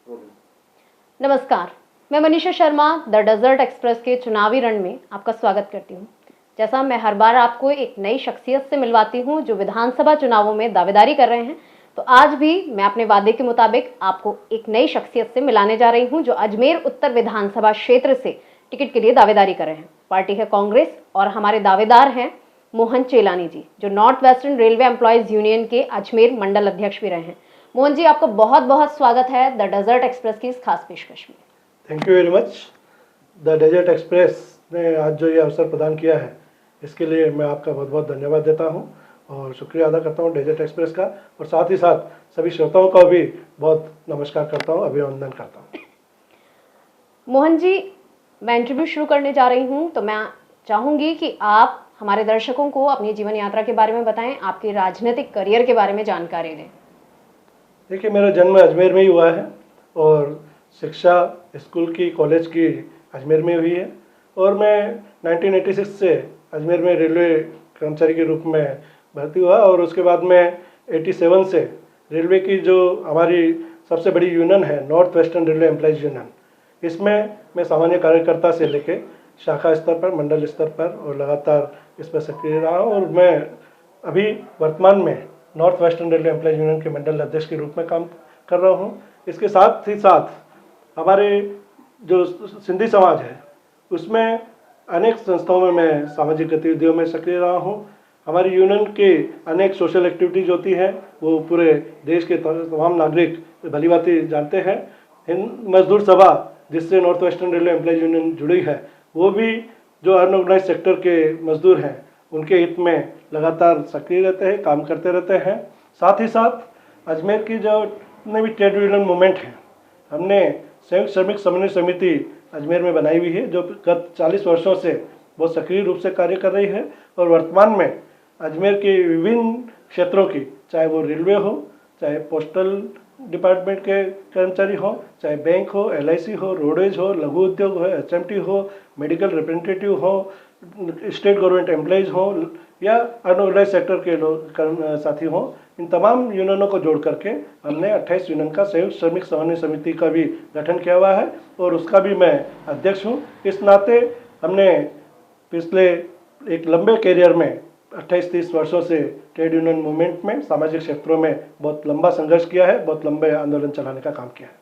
नमस्कार, मैं Manisha Sharma the desert express के चुनावी रण में आपका स्वागत करती हूं। जैसा मैं हर बार आपको एक नई शख्सियत से मिलवाती हूं जो विधानसभा चुनावों में दावेदारी कर रहे हैं, तो आज भी मैं अपने वादे के मुताबिक आपको एक नई शख्सियत से मिलाने जा रही हूं जो अजमेर उत्तर विधानसभा क्षेत्र से टिकट के लिए दावेदारी कर रहे हैं। पार्टी है कांग्रेस और हमारे दावेदार हैं मोहन चेलानी जी, जो north western railway employees union के अजमेर मंडल अध्यक्ष भी रहे हैं। मोहन जी, आपको बहुत बहुत स्वागत है द डेजर्ट एक्सप्रेस की इस खास पेशकश में। Thank you very much. The desert express ने आज जो ये अवसर प्रदान किया है, इसके लिए मैं आपका बहुत बहुत धन्यवाद देता हूँ और शुक्रिया अदा करता हूँ डेजर्ट एक्सप्रेस का, और साथ ही साथ सभी श्रोताओं का भी बहुत नमस्कार करता हूँ, अभिनंदन करता हूँ। मोहन जी, मैं इंटरव्यू शुरू करने जा रही हूँ, तो मैं चाहूँगी कि आप हमारे दर्शकों को अपनी जीवन यात्रा के बारे में बताएं, आपके राजनीतिक करियर के बारे में जानकारी दें। देखिए, मेरा जन्म अजमेर में ही हुआ है और शिक्षा स्कूल की, कॉलेज की अजमेर में हुई है, और मैं 1986 से अजमेर में रेलवे कर्मचारी के रूप में भर्ती हुआ, और उसके बाद में 87 से रेलवे की जो हमारी सबसे बड़ी यूनियन है, north western railway employees union, इसमें मैं सामान्य कार्यकर्ता से लेके शाखा स्तर पर, मंडल स्तर पर और लगातार इस पर सक्रिय रहा हूँ, और मैं अभी वर्तमान में north western railway employees union के मंडल अध्यक्ष के रूप में काम कर रहा हूँ। इसके साथ ही साथ हमारे जो सिंधी समाज है, उसमें अनेक संस्थाओं में मैं सामाजिक गतिविधियों में सक्रिय रहा हूँ। हमारी यूनियन के अनेक सोशल एक्टिविटीज होती हैं, वो पूरे देश के तमाम नागरिक भलीभांति जानते हैं। हिंद मजदूर सभा, जिससे north western railway employees union जुड़ी है, वो भी जो अनऑर्गेनाइज सेक्टर के मजदूर हैं, उनके हित में लगातार सक्रिय रहते हैं, काम करते रहते हैं। साथ ही साथ अजमेर की जो जितने भी ट्रेड यूनियन मूवमेंट है, हमने संयुक्त श्रमिक समन्वय समिति अजमेर में बनाई हुई है, जो गत 40 वर्षों से बहुत सक्रिय रूप से कार्य कर रही है, और वर्तमान में अजमेर के विभिन्न क्षेत्रों की, चाहे वो रेलवे हो, चाहे पोस्टल डिपार्टमेंट के कर्मचारी हो, चाहे बैंक हो, LIC हो, रोडवेज हो, लघु उद्योग हो, HMT हो, मेडिकल रिप्रेजेंटेटिव हो, स्टेट गवर्नमेंट एम्प्लॉयज़ हो, या अनऑर्गेनाइज सेक्टर के लोग साथी हों, इन तमाम यूनियनों को जोड़ करके हमने 28 यूनियन का संयुक्त श्रमिक समन्वय समिति का भी गठन किया हुआ है, और उसका भी मैं अध्यक्ष हूँ। इस नाते हमने पिछले एक लंबे कैरियर में 28-30 वर्षों से ट्रेड यूनियन मूवमेंट में, सामाजिक क्षेत्रों में बहुत लंबा संघर्ष किया है, बहुत लंबे आंदोलन चलाने का काम किया है।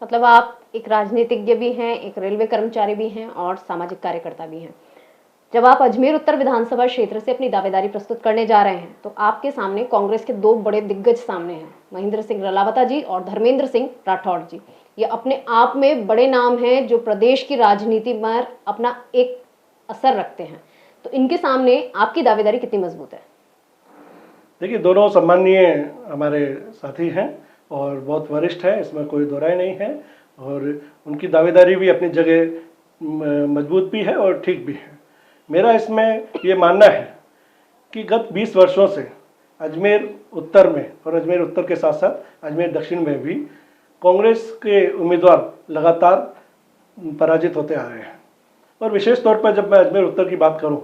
मतलब आप एक राजनीतिज्ञ भी हैं, एक रेलवे कर्मचारी भी हैं और सामाजिक कार्यकर्ता भी हैं। जब आप अजमेर उत्तर विधानसभा क्षेत्र से अपनी दावेदारी प्रस्तुत करने जा रहे हैं, तो आपके सामने कांग्रेस के दो बड़े दिग्गज सामने हैं, महेंद्र सिंह रलावता जी और धर्मेंद्र सिंह राठौड़ जी। ये अपने आप में बड़े नाम हैं जो प्रदेश की राजनीति पर अपना एक असर रखते हैं, तो इनके सामने आपकी दावेदारी कितनी मजबूत है? देखिए, दोनों सम्माननीय हमारे साथी हैं और बहुत वरिष्ठ हैं, इसमें कोई दो राय नहीं है, और उनकी दावेदारी भी अपनी जगह मजबूत भी है और ठीक भी है। मेरा इसमें ये मानना है कि गत 20 वर्षों से अजमेर उत्तर में, और अजमेर उत्तर के साथ साथ अजमेर दक्षिण में भी, कांग्रेस के उम्मीदवार लगातार पराजित होते आ रहे हैं। और विशेष तौर पर जब मैं अजमेर उत्तर की बात करूं,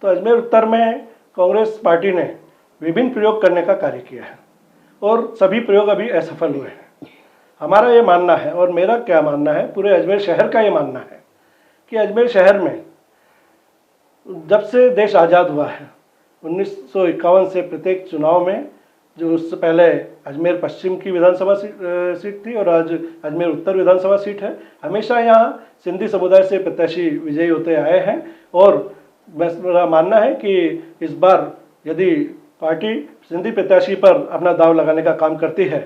तो अजमेर उत्तर में कांग्रेस पार्टी ने विभिन्न प्रयोग करने का कार्य किया है, और सभी प्रयोग अभी असफल हुए हैं। हमारा ये मानना है, और मेरा क्या मानना है, पूरे अजमेर शहर का ये मानना है, कि अजमेर शहर में जब से देश आज़ाद हुआ है 1951 से, प्रत्येक चुनाव में, जो उससे पहले अजमेर पश्चिम की विधानसभा सीट थी और आज अजमेर उत्तर विधानसभा सीट है, हमेशा यहाँ सिंधी समुदाय से प्रत्याशी विजयी होते आए हैं। और मेरा मानना है कि इस बार यदि पार्टी सिंधी प्रत्याशी पर अपना दाव लगाने का काम करती है,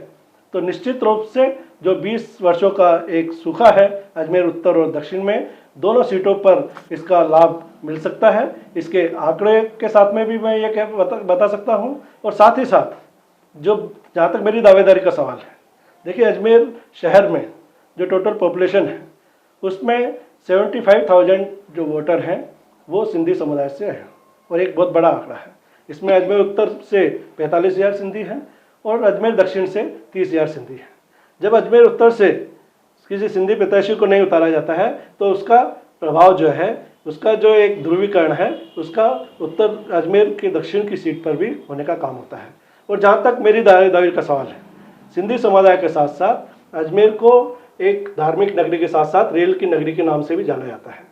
तो निश्चित रूप से जो 20 वर्षों का एक सूखा है अजमेर उत्तर और दक्षिण में, दोनों सीटों पर इसका लाभ मिल सकता है। इसके आंकड़े के साथ में भी मैं ये बता सकता हूँ, और साथ ही साथ जो जहाँ तक मेरी दावेदारी का सवाल है, देखिए, अजमेर शहर में जो टोटल पॉपुलेशन है, उसमें 75,000 जो वोटर हैं वो सिंधी समुदाय से हैं, और एक बहुत बड़ा आंकड़ा है। इसमें अजमेर उत्तर से 45,000 सिंधी हैं और अजमेर दक्षिण से 30,000 सिंधी हैं। जब अजमेर उत्तर से किसी सिंधी प्रत्याशी को नहीं उतारा जाता है, तो उसका प्रभाव जो है, उसका जो एक ध्रुवीकरण है, उसका उत्तर अजमेर के दक्षिण की सीट पर भी होने का काम होता है। और जहाँ तक मेरी दावेदारी का सवाल है, सिंधी समुदाय के साथ साथ अजमेर को एक धार्मिक नगरी के साथ साथ रेल की नगरी के नाम से भी जाना जाता है।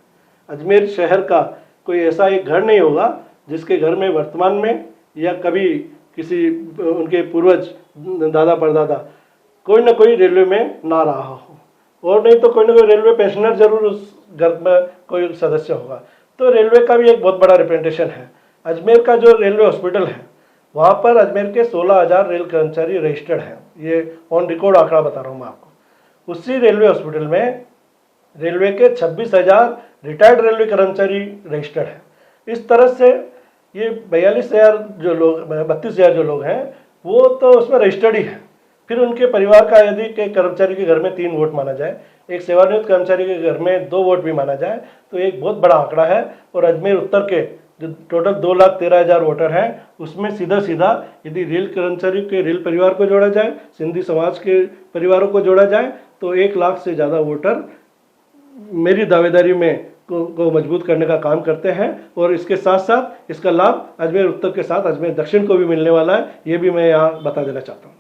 अजमेर शहर का कोई ऐसा एक घर नहीं होगा जिसके घर में वर्तमान में या कभी किसी उनके पूर्वज दादा परदादा कोई ना कोई रेलवे में ना रहा हो, और नहीं तो कोई ना कोई रेलवे पेंशनर जरूर उस घर में कोई सदस्य होगा। तो रेलवे का भी एक बहुत बड़ा रिप्रेजेंटेशन है। अजमेर का जो रेलवे हॉस्पिटल है वहाँ पर अजमेर के 16,000 रेल कर्मचारी रजिस्टर्ड हैं। ये ऑन रिकॉर्ड आंकड़ा बता रहा हूँ मैं आपको। उसी रेलवे हॉस्पिटल में रेलवे के 26,000 रिटायर्ड रेलवे कर्मचारी रजिस्टर्ड हैं। इस तरह से ये 42,000 जो लोग 32,000 जो लोग हैं वो तो उसमें रजिस्टर्ड ही हैं। फिर उनके परिवार का यदि के कर्मचारी के घर में 3 वोट माना जाए, एक सेवानिवृत्त कर्मचारी के घर में 2 वोट भी माना जाए तो एक बहुत बड़ा आंकड़ा है। और अजमेर उत्तर के जो टोटल 2,13,000 वोटर हैं उसमें सीधा सीधा यदि रेल कर्मचारी के रेल परिवार को जोड़ा जाए, सिंधी समाज के परिवारों को जोड़ा जाए तो 1 लाख से ज़्यादा वोटर मेरी दावेदारी में को मजबूत करने का काम करते हैं। और इसके साथ साथ इसका लाभ अजमेर उत्तर के साथ अजमेर दक्षिण को भी मिलने वाला है, ये भी मैं यहाँ बता देना चाहता हूँ।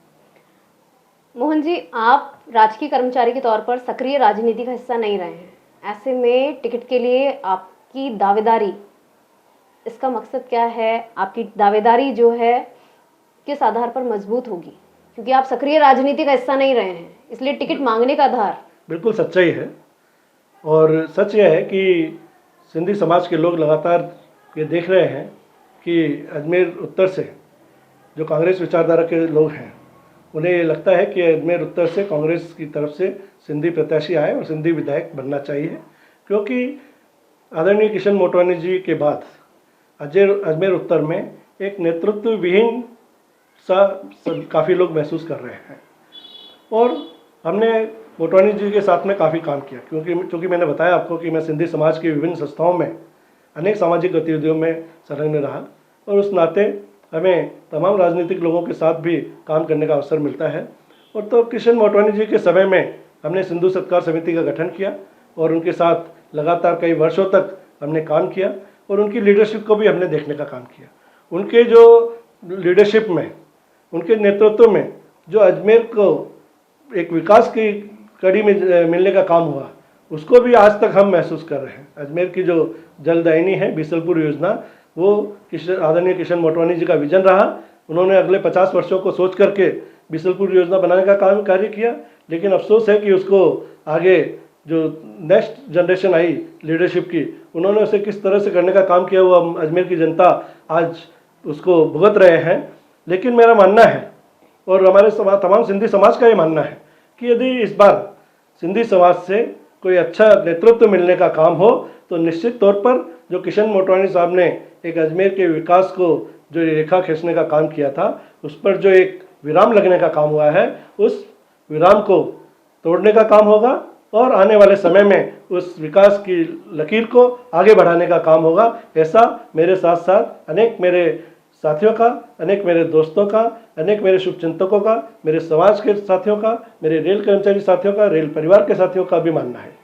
मोहन जी, आप राजकीय कर्मचारी के तौर पर सक्रिय राजनीति का हिस्सा नहीं रहे हैं, ऐसे में टिकट के लिए आपकी दावेदारी, इसका मकसद क्या है? आपकी दावेदारी जो है किस आधार पर मजबूत होगी? क्योंकि आप सक्रिय राजनीति का हिस्सा नहीं रहे हैं, इसलिए टिकट मांगने का आधार बिल्कुल सच्चाई है। और सच यह है कि सिंधी समाज के लोग लगातार ये देख रहे हैं कि अजमेर उत्तर से जो कांग्रेस विचारधारा के लोग हैं उन्हें ये लगता है कि अजमेर उत्तर से कांग्रेस की तरफ से सिंधी प्रत्याशी आए और सिंधी विधायक बनना चाहिए, क्योंकि आदरणीय किशन मोटवानी जी के बाद अजमेर उत्तर में एक नेतृत्व विहीन सा काफ़ी लोग महसूस कर रहे हैं। और हमने मोटवानी जी के साथ में काफ़ी काम किया, क्योंकि मैंने बताया आपको कि मैं सिंधी समाज की विभिन्न संस्थाओं में अनेक सामाजिक गतिविधियों में संलग्न रहा, और उस नाते हमें तमाम राजनीतिक लोगों के साथ भी काम करने का अवसर मिलता है। और तो किशन मोटवानी जी के समय में हमने सिंधु सत्कार समिति का गठन किया और उनके साथ लगातार कई वर्षों तक हमने काम किया, और उनकी लीडरशिप को भी हमने देखने का काम किया। उनके जो लीडरशिप में, उनके नेतृत्व में जो अजमेर को एक विकास की कड़ी में मिलने का काम हुआ, उसको भी आज तक हम महसूस कर रहे हैं। अजमेर की जो जलदायिनी है बीसलपुर योजना, वो आदरणीय किशन मोटवानी जी का विजन रहा। उन्होंने अगले 50 वर्षों को सोच करके बीसलपुर योजना बनाने का कार्य किया, लेकिन अफसोस है कि उसको आगे जो नेक्स्ट जनरेशन आई लीडरशिप की, उन्होंने उसे किस तरह से करने का काम किया हुआ अजमेर की जनता आज उसको भुगत रहे हैं। लेकिन मेरा मानना है और हमारे तमाम सिंधी समाज का ये मानना है कि यदि इस बार सिंधी समाज से कोई अच्छा नेतृत्व मिलने का काम हो तो निश्चित तौर पर जो किशन मोटवानी साहब ने एक अजमेर के विकास को जो रेखा खींचने का काम किया था, उस पर जो एक विराम लगने का काम हुआ है, उस विराम को तोड़ने का काम होगा और आने वाले समय में उस विकास की लकीर को आगे बढ़ाने का काम होगा। ऐसा मेरे साथ साथ अनेक मेरे साथियों का, अनेक मेरे दोस्तों का, अनेक मेरे शुभचिंतकों का, मेरे समाज के साथियों का, मेरे रेल कर्मचारी साथियों का, रेल परिवार के साथियों का भी मानना है।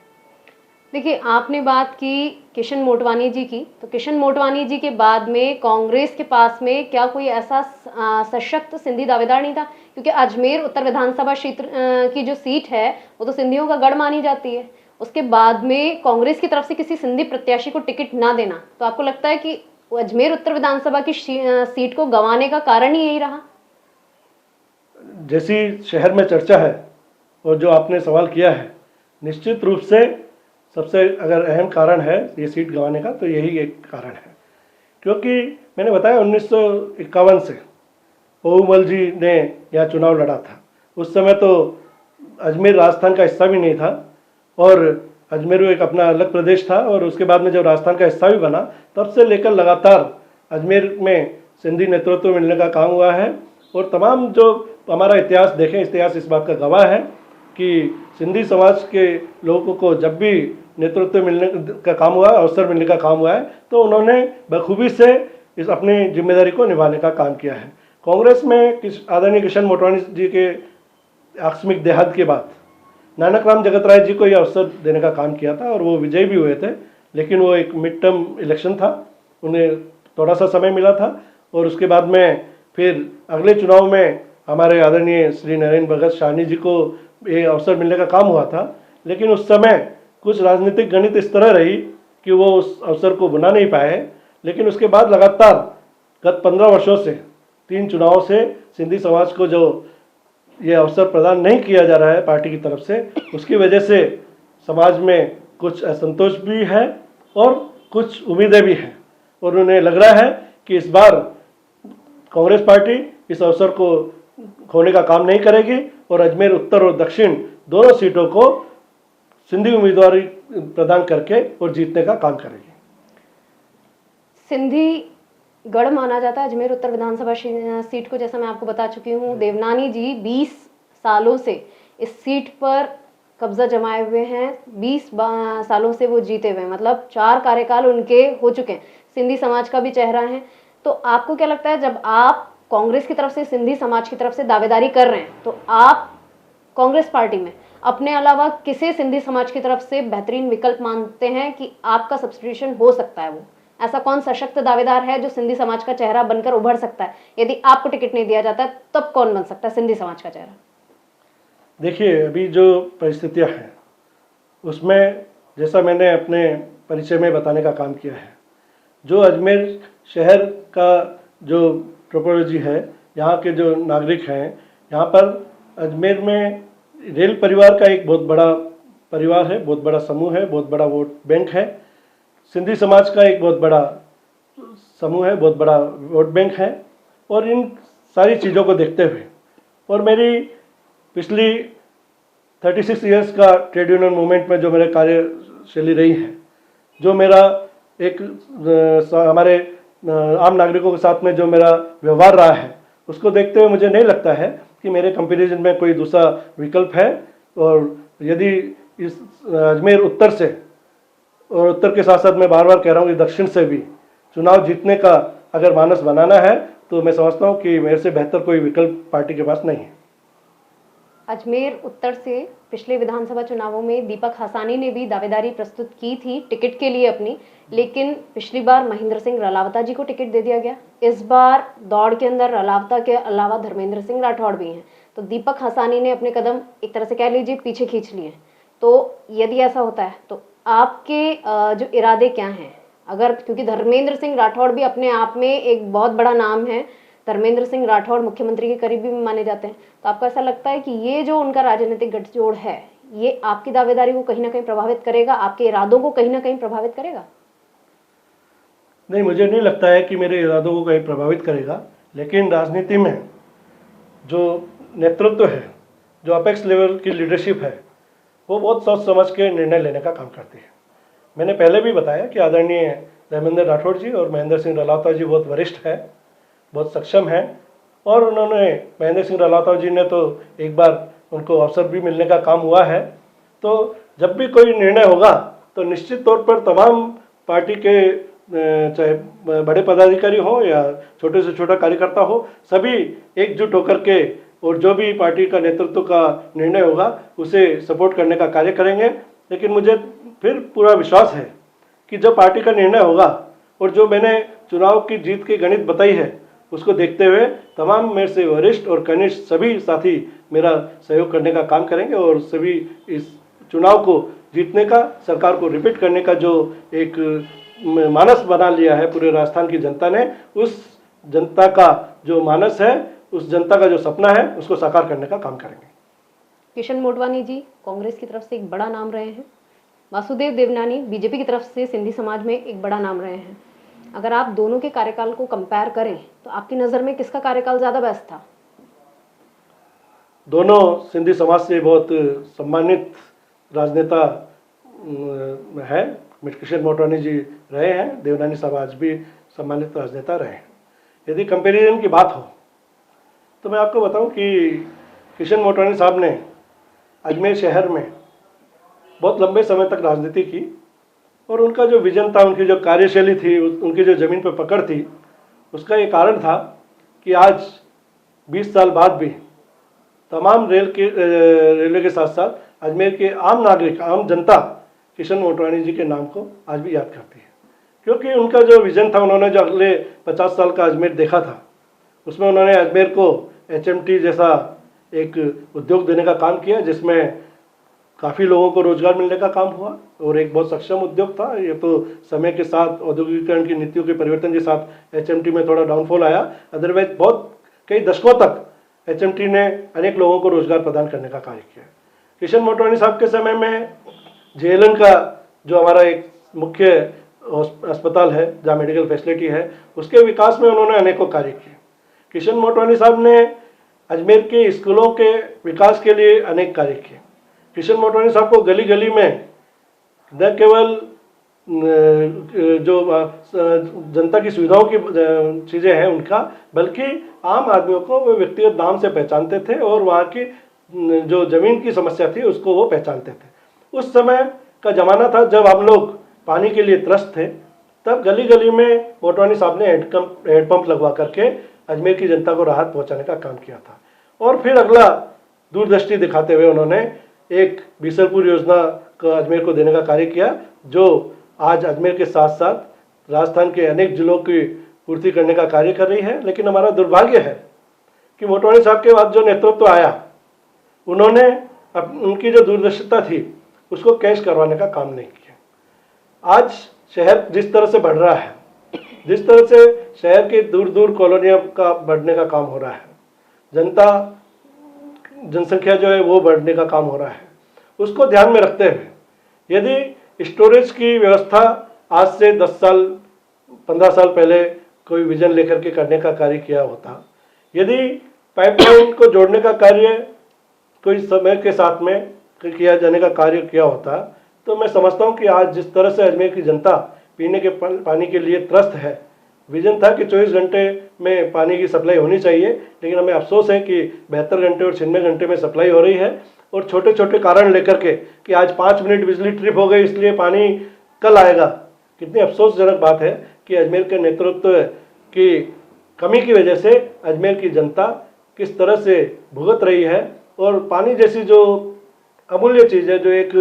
देखिए, आपने बात की किशन मोटवानी जी की, तो किशन मोटवानी जी के बाद में कांग्रेस के पास में क्या कोई ऐसा सशक्त सिंधी दावेदार नहीं था? क्योंकि अजमेर उत्तर विधानसभा क्षेत्र की जो सीट है वो तो सिंधियों का गढ़ मानी जाती है। उसके बाद में कांग्रेस की तरफ से किसी सिंधी प्रत्याशी को टिकट ना देना, तो आपको लगता है कि अजमेर उत्तर विधानसभा की सीट को गंवाने का कारण ही यही रहा? जैसी शहर में चर्चा है और जो आपने सवाल किया है, निश्चित रूप से सबसे अगर अहम कारण है ये सीट गंवाने का, तो यही एक कारण है। क्योंकि मैंने बताया 1951 से बहुमल जी ने यहाँ चुनाव लड़ा था। उस समय तो अजमेर राजस्थान का हिस्सा भी नहीं था और अजमेर एक अपना अलग प्रदेश था, और उसके बाद में जब राजस्थान का हिस्सा भी बना तब से लेकर लगातार अजमेर में सिंधी नेतृत्व मिलने का काम हुआ है। और तमाम जो हमारा इतिहास देखें, इतिहास इस बात का गवाह है कि सिंधी समाज के लोगों को जब भी नेतृत्व मिलने का काम हुआ, अवसर मिलने का काम हुआ है, तो उन्होंने बखूबी से इस अपनी जिम्मेदारी को निभाने का काम किया है। कांग्रेस में आदरणीय किशन मोटवानी जी के आकस्मिक देहांत के बाद नानक राम जगत राय जी को यह अवसर देने का काम किया था और वो विजयी भी हुए थे, लेकिन वो एक मिड टर्म इलेक्शन था, उन्हें थोड़ा सा समय मिला था। और उसके बाद में फिर अगले चुनाव में हमारे आदरणीय श्री नरेंद्र भगत शाहनी जी को ये अवसर मिलने का काम हुआ था, लेकिन उस समय कुछ राजनीतिक गणित इस तरह रही कि वो उस अवसर को बना नहीं पाए। लेकिन उसके बाद लगातार गत 15 वर्षों से 3 चुनावों से सिंधी समाज को जो ये अवसर प्रदान नहीं किया जा रहा है पार्टी की तरफ से, उसकी वजह से समाज में कुछ असंतोष भी है और कुछ उम्मीदें भी हैं, और उन्हें लग रहा है कि इस बार कांग्रेस पार्टी इस अवसर को खोने का काम नहीं करेगी और अजमेर उत्तर और दक्षिण दोनों सीटों को सिंधी उम्मीदवारी प्रदान करके और जीतने का काम करेगी। सिंधी गढ़ माना जाता है अजमेर उत्तर विधानसभा सीट को, जैसा मैं आपको बता चुकी हूँ। देवनानी जी 20 सालों से इस सीट पर कब्जा जमाए हुए हैं, 20 सालों से वो जीते हुए हैं, मतलब 4 कार्यकाल उनके हो चुके हैं, सिंधी समाज का भी चेहरा है। तो आपको क्या लगता है, जब आप कांग्रेस की तरफ से सिंधी समाज की तरफ से दावेदारी कर रहे हैं, तो आप कांग्रेस पार्टी में अपने अलावा किसे सिंधी समाज की तरफ से बेहतरीन विकल्प मानते हैं कि आपका सब्स्टिट्यूशन हो सकता है? वो ऐसा कौन सशक्त दावेदार है जो सिंधी समाज का चेहरा बनकर उभर सकता है? यदि आपको टिकट नहीं दिया जाता तब कौन बन सकता है सिंधी समाज का चेहरा? देखिए, अभी जो परिस्थितियां हैं उसमें जैसा मैंने अपने परिचय में बताने का काम किया है, जो अजमेर शहर का जो टोपोलॉजी है, यहाँ के जो नागरिक हैं, यहाँ पर अजमेर में रेल परिवार का एक बहुत बड़ा परिवार है, बहुत बड़ा समूह है, बहुत बड़ा वोट बैंक है। सिंधी समाज का एक बहुत बड़ा समूह है, बहुत बड़ा वोट बैंक है। और इन सारी चीज़ों को देखते हुए और मेरी पिछली 36 इयर्स का ट्रेड यूनियन मूवमेंट में जो मेरे कार्यशैली रही है, जो मेरा एक हमारे आम नागरिकों के साथ में जो मेरा व्यवहार रहा है, उसको देखते हुए मुझे नहीं लगता है कि मेरे कंपैरिजन में कोई दूसरा विकल्प है। और यदि इस अजमेर उत्तर से और उत्तर के साथ साथ मैं बार बार कह रहा हूँ कि दक्षिण से भी चुनाव जीतने का अगर मानस बनाना है, तो मैं समझता हूँ कि मेरे से बेहतर कोई विकल्प पार्टी के पास नहीं है। अजमेर उत्तर से पिछले विधानसभा चुनावों में दीपक हसानी ने भी दावेदारी प्रस्तुत की थी टिकट के लिए अपनी, लेकिन पिछली बार महेंद्र सिंह रलावता जी को टिकट दे दिया गया। इस बार दौड़ के अंदर रलावता के अलावा धर्मेंद्र सिंह राठौड़ भी हैं, तो दीपक हसानी ने अपने कदम एक तरह से कह लीजिए पीछे खींच लिए। तो यदि ऐसा होता है तो आपके जो इरादे क्या हैं? अगर, क्योंकि धर्मेंद्र सिंह राठौड़ भी अपने आप में एक बहुत बड़ा नाम है, धर्मेंद्र सिंह राठौड़ मुख्यमंत्री के करीबी भी माने जाते हैं, तो आपको ऐसा लगता है कि ये जो उनका राजनीतिक गठजोड़ है, ये आपकी दावेदारी को कहीं ना कहीं प्रभावित करेगा, आपके इरादों को कहीं ना कहीं प्रभावित करेगा? नहीं, मुझे नहीं लगता है कि मेरे इरादों को कहीं प्रभावित करेगा, लेकिन राजनीति में जो नेतृत्व है, जो अपेक्स लेवल की लीडरशिप है, वो बहुत सोच समझ के निर्णय लेने का काम करती है। मैंने पहले भी बताया कि आदरणीय धर्मेंद्र राठौड़ जी और महेंद्र सिंह रलावता जी बहुत वरिष्ठ है, बहुत सक्षम है, और उन्होंने महेंद्र सिंह रलावता जी ने तो एक बार उनको अवसर भी मिलने का काम हुआ है। तो जब भी कोई निर्णय होगा तो निश्चित तौर पर तमाम पार्टी के चाहे बड़े पदाधिकारी हो या छोटे से छोटा कार्यकर्ता हो, सभी एकजुट होकर के और जो भी पार्टी का नेतृत्व का निर्णय होगा उसे सपोर्ट करने का कार्य करेंगे। लेकिन मुझे फिर पूरा विश्वास है कि जो पार्टी का निर्णय होगा और जो मैंने चुनाव की जीत की गणित बताई है, उसको देखते हुए तमाम मेरे से वरिष्ठ और कनिष्ठ सभी साथी मेरा सहयोग करने का काम करेंगे और सभी इस चुनाव को जीतने का, सरकार को रिपीट करने का जो एक मानस बना लिया है पूरे राजस्थान की जनता ने, उस जनता का जो मानस है, उस जनता का जो सपना है, उसको साकार करने का काम करेंगे। किशन मोटवानी जी कांग्रेस की तरफ से एक बड़ा नाम रहे हैं, वासुदेव देवनानी बीजेपी की तरफ से सिंधी समाज में एक बड़ा नाम रहे हैं। अगर आप दोनों के कार्यकाल को कंपेयर करें तो आपकी नज़र में किसका कार्यकाल ज़्यादा बेस्ट था? दोनों सिंधी समाज से बहुत सम्मानित राजनेता है। किशन मोटवानी जी रहे हैं, देवनानी साहब आज भी सम्मानित राजनेता रहे हैं। यदि कंपैरिजन की बात हो तो मैं आपको बताऊं कि किशन मोटवानी साहब ने अजमेर शहर में बहुत लंबे समय तक राजनीति की और उनका जो विजन था, उनकी जो कार्यशैली थी, उनकी जो ज़मीन पर पकड़ थी, उसका ये कारण था कि आज 20 साल बाद भी तमाम रेलवे के साथ साथ अजमेर के आम नागरिक, आम जनता किशन मोटवानी जी के नाम को आज भी याद करती है, क्योंकि उनका जो विजन था, उन्होंने जो अगले 50 साल का अजमेर देखा था, उसमें उन्होंने अजमेर को HMT जैसा एक उद्योग देने का काम किया, जिसमें काफ़ी लोगों को रोजगार मिलने का काम हुआ और एक बहुत सक्षम उद्योग था। ये तो समय के साथ औद्योगिकीकरण की नीतियों के परिवर्तन के साथ एचएमटी में थोड़ा डाउनफॉल आया, अदरवाइज बहुत कई दशकों तक एचएमटी ने अनेक लोगों को रोजगार प्रदान करने का कार्य किया। किशन मोटवानी साहब के समय में जेएलएन का जो हमारा एक मुख्य अस्पताल है जहाँ मेडिकल फैसिलिटी है, उसके विकास में उन्होंने अनेकों कार्य किए। किशन मोटवानी साहब ने अजमेर के स्कूलों के विकास के लिए अनेक कार्य किए। किशन मोटवानी साहब को गली गली में न केवल जो जनता की सुविधाओं की चीज़ें हैं उनका, बल्कि आम आदमियों को वो व्यक्तिगत नाम से पहचानते थे और वहाँ की जो जमीन की समस्या थी उसको वो पहचानते थे। उस समय का ज़माना था जब हम लोग पानी के लिए त्रस्त थे, तब गली गली में मोटवानी साहब ने हैंडपंप लगवा करके अजमेर की जनता को राहत पहुँचाने का काम किया था। और फिर अगला दूरदृष्टि दिखाते हुए उन्होंने एक बीसलपुर योजना का अजमेर को देने का कार्य किया, जो आज अजमेर के साथ साथ राजस्थान के अनेक जिलों की पूर्ति करने का कार्य कर रही है। लेकिन हमारा दुर्भाग्य है कि मोटवानी साहब के बाद जो नेतृत्व आया, उन्होंने उनकी जो दूरदर्शिता थी उसको कैश करवाने का काम नहीं किया। आज शहर जिस तरह से बढ़ रहा है, जिस तरह से शहर के दूर दूर कॉलोनियों का बढ़ने का काम हो रहा है, जनसंख्या जो है वो बढ़ने का काम हो रहा है, उसको ध्यान में रखते हुए यदि स्टोरेज की व्यवस्था आज से 10 साल 15 साल पहले कोई विजन लेकर के करने का कार्य किया होता, यदि पाइपलाइन को जोड़ने का कार्य कोई समय के साथ में किया जाने का कार्य किया होता, तो मैं समझता हूँ कि आज जिस तरह से अजमेर की जनता पीने के पानी के लिए त्रस्त है, विजन था कि 24 घंटे में पानी की सप्लाई होनी चाहिए, लेकिन हमें अफसोस है कि 72 घंटे और 96 घंटे में सप्लाई हो रही है। और छोटे छोटे कारण लेकर के कि आज 5 मिनट बिजली ट्रिप हो गई इसलिए पानी कल आएगा, कितनी अफसोसजनक बात है कि अजमेर के नेतृत्व की कमी की वजह से अजमेर की जनता किस तरह से भुगत रही है। और पानी जैसी जो अमूल्य चीज़ है, जो एक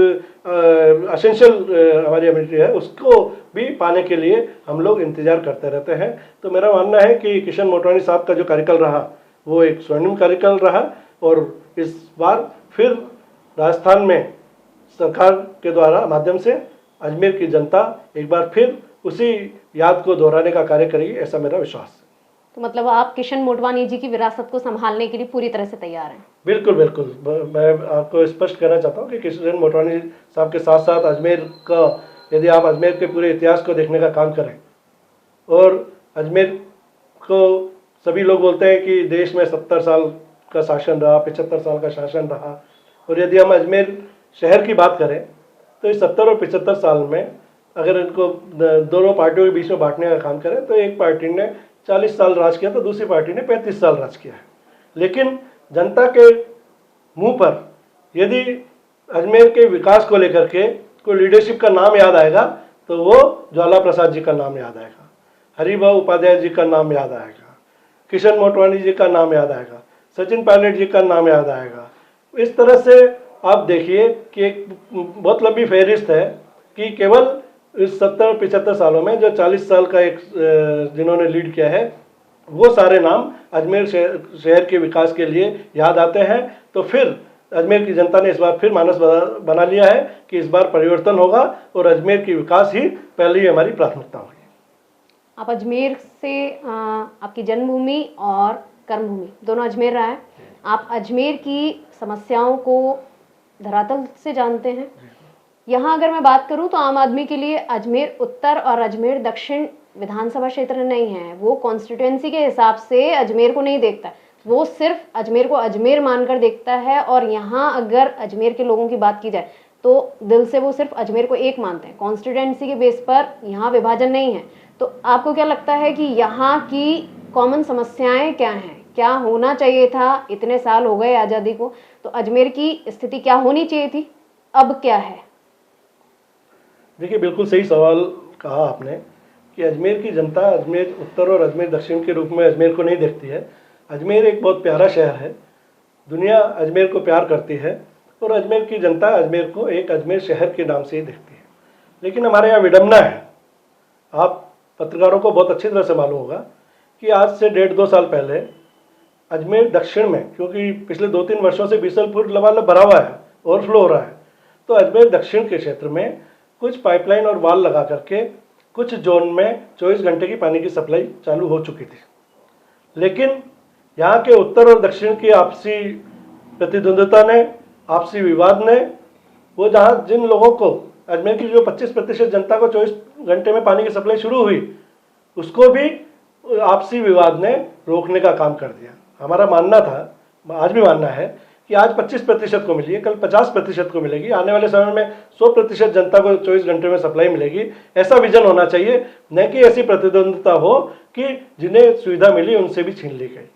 असेंशियल हमारी एमिनिटी है, उसको भी पाने के लिए हम लोग इंतजार करते रहते हैं। तो मेरा मानना है कि किशन मोटवानी साहब का जो कार्यकाल रहा वो एक स्वर्णिम कार्यकाल रहा और इस बार फिर राजस्थान में सरकार के द्वारा माध्यम से अजमेर की जनता एक बार फिर उसी याद को दोहराने का कार्य करेगी, ऐसा मेरा विश्वास है। तो मतलब आप किशन मोटवानी जी की विरासत को संभालने के लिए पूरी तरह से तैयार हैं? बिल्कुल बिल्कुल। मैं आपको स्पष्ट कहना चाहता हूँ कि किशन मोटवानी साहब के साथ साथ अजमेर का, यदि आप अजमेर के पूरे इतिहास को देखने का काम करें, और अजमेर को सभी लोग बोलते हैं कि देश में 70 साल का शासन रहा, 75 साल का शासन रहा, और यदि हम अजमेर शहर की बात करें तो इस 70 और 75 साल में अगर इनको दोनों पार्टियों के बीच में बांटने का काम करें तो एक पार्टी ने 40 साल राज किया तो दूसरी पार्टी ने 35 साल राज किया है। लेकिन जनता के मुंह पर यदि अजमेर के विकास को लेकर के कोई लीडरशिप का नाम याद आएगा तो वो ज्वाला प्रसाद जी का नाम याद आएगा, हरिभाऊ उपाध्याय जी का नाम याद आएगा, किशन मोटवानी जी का नाम याद आएगा, सचिन पायलट जी का नाम याद आएगा। इस तरह से आप देखिए कि एक बहुत लंबी फहरिस्त है कि केवल इस 70-75 सालों में जो 40 साल का एक जिन्होंने लीड किया है, वो सारे नाम अजमेर शहर के विकास के लिए याद आते हैं। तो फिर अजमेर की जनता ने इस बार फिर मानस बना लिया है कि इस बार परिवर्तन होगा और अजमेर की विकास ही पहली हमारी प्राथमिकता होगी। आप अजमेर से आपकी जन्मभूमि और कर्मभूमि दोनों अजमेर रहा है, आप अजमेर की समस्याओं को धरातल से जानते हैं। यहाँ अगर मैं बात करूँ तो आम आदमी के लिए अजमेर उत्तर और अजमेर दक्षिण विधानसभा क्षेत्र नहीं है, वो कॉन्स्टिट्यूएंसी के हिसाब से अजमेर को नहीं देखता, वो सिर्फ अजमेर को अजमेर मानकर देखता है। और यहाँ अगर अजमेर के लोगों की बात की जाए तो दिल से वो सिर्फ अजमेर को एक मानते हैं, कॉन्स्टिट्यूएंसी के बेस पर यहाँ विभाजन नहीं है। तो आपको क्या लगता है कि यहाँ की कॉमन समस्याएं क्या हैं, क्या होना चाहिए था? इतने साल हो गए आज़ादी को, तो अजमेर की स्थिति क्या होनी चाहिए थी, अब क्या है? देखिए, बिल्कुल सही सवाल कहा आपने कि अजमेर की जनता अजमेर उत्तर और अजमेर दक्षिण के रूप में अजमेर को नहीं देखती है। अजमेर एक बहुत प्यारा शहर है, दुनिया अजमेर को प्यार करती है और अजमेर की जनता अजमेर को एक अजमेर शहर के नाम से ही देखती है। लेकिन हमारे यहाँ विडम्बना है, आप पत्रकारों को बहुत अच्छी तरह से मालूम होगा कि आज से 1.5-2 साल पहले अजमेर दक्षिण में, क्योंकि पिछले 2-3 वर्षों से बीसलपुर लबालब भरा हुआ है, ओवरफ्लो हो रहा है, तो अजमेर दक्षिण के क्षेत्र में कुछ पाइपलाइन और वाल लगा करके कुछ जोन में 24 घंटे की पानी की सप्लाई चालू हो चुकी थी। लेकिन यहाँ के उत्तर और दक्षिण की आपसी प्रतिद्वंद्विता ने, आपसी विवाद ने, वो जहाँ जिन लोगों को, अजमेर की जो 25% जनता को 24 घंटे में पानी की सप्लाई शुरू हुई, उसको भी आपसी विवाद ने रोकने का काम कर दिया। हमारा मानना था, आज भी मानना है, कि आज 25% को मिली है, कल 50% को मिलेगी, आने वाले समय में 100% जनता को 24 घंटे में सप्लाई मिलेगी। ऐसा विजन होना चाहिए, न कि ऐसी प्रतिद्वंद्विता हो कि जिन्हें सुविधा मिली उनसे भी छीन ली गई।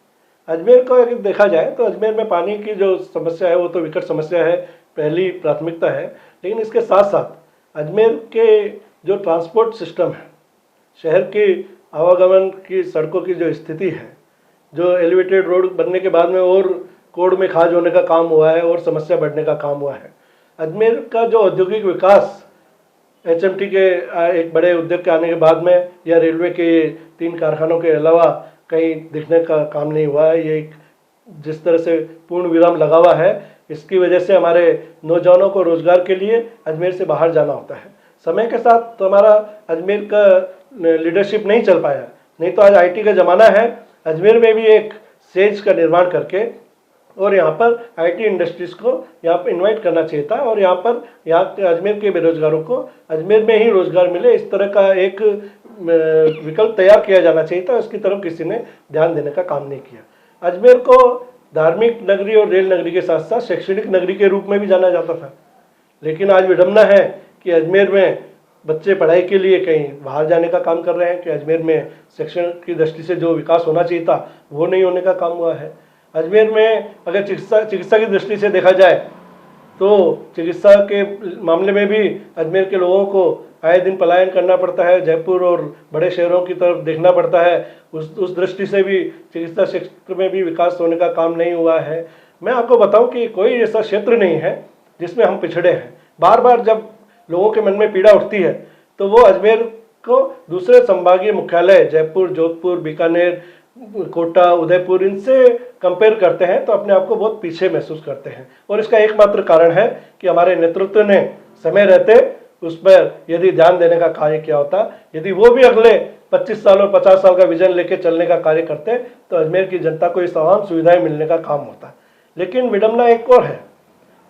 अजमेर को अगर देखा जाए तो अजमेर में पानी की जो समस्या है वो तो विकट समस्या है, पहली प्राथमिकता है। लेकिन इसके साथ साथ अजमेर के जो ट्रांसपोर्ट सिस्टम है, शहर की आवागमन की सड़कों की जो स्थिति है, जो एलिवेटेड रोड बनने के बाद में और कोड़ में खाज होने का काम हुआ है और समस्या बढ़ने का काम हुआ है। अजमेर का जो औद्योगिक विकास HMT के एक बड़े उद्योग के आने के बाद में, या रेलवे के 3 कारखानों के अलावा कहीं दिखने का काम नहीं हुआ है। ये जिस तरह से पूर्ण विराम लगा हुआ है, इसकी वजह से हमारे नौजवानों को रोजगार के लिए अजमेर से बाहर जाना होता है। समय के साथ तो हमारा अजमेर का लीडरशिप नहीं चल पाया, नहीं तो आज IT का ज़माना है। अजमेर में भी एक सेज का निर्माण करके और यहाँ पर IT इंडस्ट्रीज़ को यहाँ पर इन्वाइट करना चाहिए था, और यहाँ के अजमेर के बेरोजगारों को अजमेर में ही रोजगार मिले, इस तरह का एक विकल्प तैयार किया जाना चाहिए था। उसकी तरफ किसी ने ध्यान देने का काम नहीं किया। अजमेर को धार्मिक नगरी और रेल नगरी के साथ साथ शैक्षणिक नगरी के रूप में भी जाना जाता था। लेकिन आज विडम्बना है कि अजमेर में बच्चे पढ़ाई के लिए कहीं बाहर जाने का काम कर रहे हैं, कि अजमेर में शिक्षण की दृष्टि से जो विकास होना चाहिए था वो नहीं होने का काम हुआ है। अजमेर में अगर चिकित्सा की दृष्टि से देखा जाए तो चिकित्सा के मामले में भी अजमेर के लोगों को आए दिन पलायन करना पड़ता है, जयपुर और बड़े शहरों की तरफ देखना पड़ता है। उस दृष्टि से भी चिकित्सा क्षेत्र में भी विकास होने का काम नहीं हुआ है। मैं आपको बताऊं कि कोई ऐसा क्षेत्र नहीं है जिसमें हम पिछड़े हैं। बार बार जब लोगों के मन में पीड़ा उठती है तो वो अजमेर को दूसरे संभागीय मुख्यालय जयपुर, जोधपुर, बीकानेर, कोटा, उदयपुर, इनसे कंपेयर करते हैं तो अपने आप को बहुत पीछे महसूस करते हैं। और इसका एकमात्र कारण है कि हमारे नेतृत्व ने समय रहते उस पर यदि ध्यान देने का कार्य किया होता, यदि वो भी अगले 25 साल और 50 साल का विजन लेके चलने का कार्य करते, तो अजमेर की जनता को इस तमाम सुविधाएं मिलने का काम होता। लेकिन विडम्बना एक और है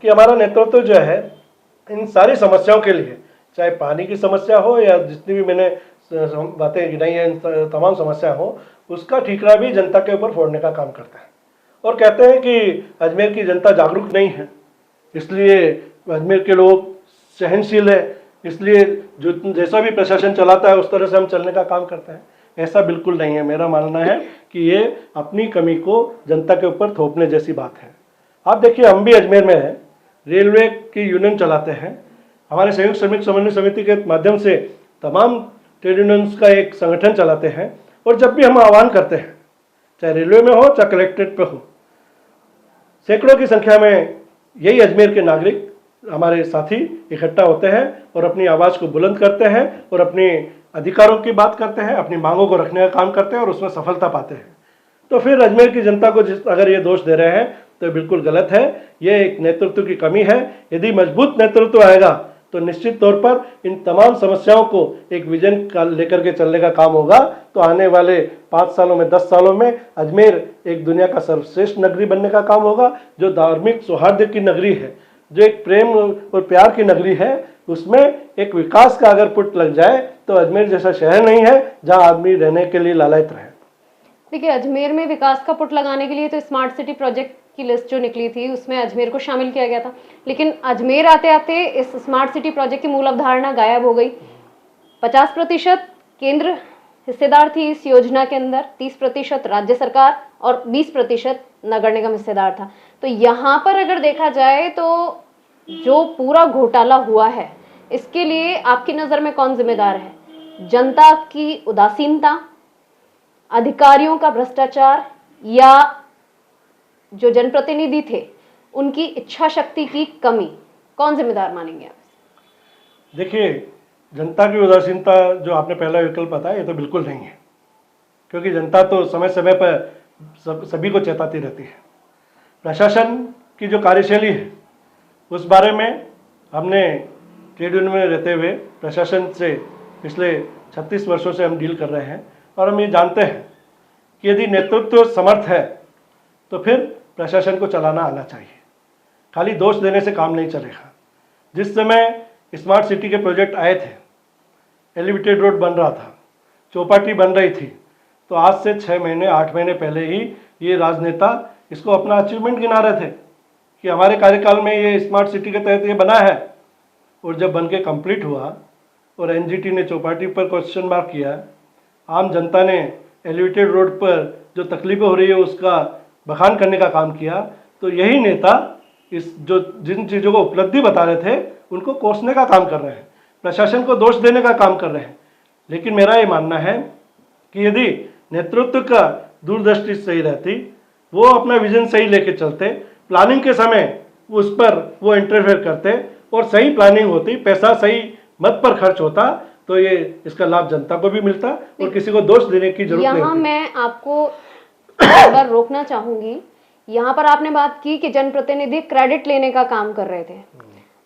कि हमारा नेतृत्व जो है इन सारी समस्याओं के लिए, चाहे पानी की समस्या हो या जितनी भी मैंने बातें गिनाई हैं, तमाम समस्या हो, उसका ठीकरा भी जनता के ऊपर फोड़ने का काम करता है। और कहते हैं कि अजमेर की जनता जागरूक नहीं है, इसलिए अजमेर के लोग सहनशील है, इसलिए जो जैसा भी प्रशासन चलाता है उस तरह से हम चलने का काम करते हैं। ऐसा बिल्कुल नहीं है। मेरा मानना है कि ये अपनी कमी को जनता के ऊपर थोपने जैसी बात है। आप देखिए, हम भी अजमेर में हैं, रेलवे की यूनियन चलाते हैं, हमारे संयुक्त श्रमिक समन्वय समिति के माध्यम से तमाम ट्रेड यूनियंस का एक संगठन चलाते हैं। और जब भी हम आह्वान करते हैं, चाहे रेलवे में हो चाहे कलेक्ट्रेट पे हो, सैकड़ों की संख्या में यही अजमेर के नागरिक, हमारे साथी इकट्ठा होते हैं और अपनी आवाज़ को बुलंद करते हैं और अपने अधिकारों की बात करते हैं, अपनी मांगों को रखने का काम करते हैं और उसमें सफलता पाते हैं। तो फिर अजमेर की जनता को अगर ये दोष दे रहे हैं तो बिल्कुल गलत है। ये एक नेतृत्व की कमी है। यदि मजबूत नेतृत्व आएगा तो निश्चित तौर पर इन तमाम समस्याओं को एक विजन लेकर के चलने का काम होगा। तो आने वाले 5 सालों में, 10 सालों में अजमेर एक दुनिया का सर्वश्रेष्ठ नगरी बनने का काम होगा, जो धार्मिक सौहार्द की नगरी है, जो एक प्रेम और प्यार की नगरी है। उसमें एक विकास का अगर पुट लग जाए तो अजमेर जैसा शहर नहीं है जहां आदमी रहने के लिए लालायित रहे। देखिए, अजमेर में विकास का पुट लगाने के लिए तो स्मार्ट सिटी प्रोजेक्ट की लिस्ट जो निकली थी उसमें अजमेर को शामिल किया गया था, लेकिन अजमेर आते आते इस स्मार्ट सिटी प्रोजेक्ट की मूल अवधारणा गायब हो गई। 50% केंद्र हिस्सेदार थी इस योजना के अंदर, 30% राज्य सरकार और 20% नगर निगम हिस्सेदार था। तो यहाँ पर अगर देखा जाए तो जो पूरा घोटाला हुआ है इसके लिए आपकी नज़र में कौन जिम्मेदार है? जनता की उदासीनता, अधिकारियों का भ्रष्टाचार, या जो जनप्रतिनिधि थे उनकी इच्छा शक्ति की कमी? कौन जिम्मेदार मानेंगे आप? देखिए, जनता की उदासीनता जो आपने पहला विकल्प बताया, ये तो बिल्कुल नहीं है, क्योंकि जनता तो समय समय पर सभी को चेताती रहती है। प्रशासन की जो कार्यशैली है उस बारे में हमने ट्रेड यूनियन में रहते हुए प्रशासन से पिछले 36 वर्षों से हम डील कर रहे हैं और हम ये जानते हैं कि यदि नेतृत्व समर्थ है तो फिर प्रशासन को चलाना आना चाहिए। खाली दोष देने से काम नहीं चलेगा। जिस समय स्मार्ट सिटी के प्रोजेक्ट आए थे, एलिवेटेड रोड बन रहा था, चौपाटी बन रही थी, तो आज से 6 महीने 8 महीने पहले ही ये राजनेता इसको अपना अचीवमेंट गिना रहे थे कि हमारे कार्यकाल में ये स्मार्ट सिटी के तहत ये बना है। और जब बन के कंप्लीट हुआ और एनजीटी ने चौपाटी पर क्वेश्चन मार्क किया, आम जनता ने एलिवेटेड रोड पर जो तकलीफें हो रही है उसका बखान करने का काम किया, तो यही नेता इस जो जिन चीज़ों को उपलब्धि बता रहे थे उनको कोसने का काम कर रहे हैं, प्रशासन को दोष देने का काम कर रहे हैं। लेकिन मेरा ये मानना है कि यदि नेतृत्व का दूरदृष्टि सही रहती, वो अपना विजन सही लेके चलते, प्लानिंग के समय उस पर वो इंटरफेयर करते और सही प्लानिंग होती, पैसा सही मत पर खर्च होता, तो ये इसका लाभ जनता को भी मिलता और किसी को दोष देने की जरूरत नहीं यहाँ होती। मैं आपको एक बार रोकना चाहूंगी। यहाँ पर आपने बात की कि जनप्रतिनिधि क्रेडिट लेने का काम कर रहे थे,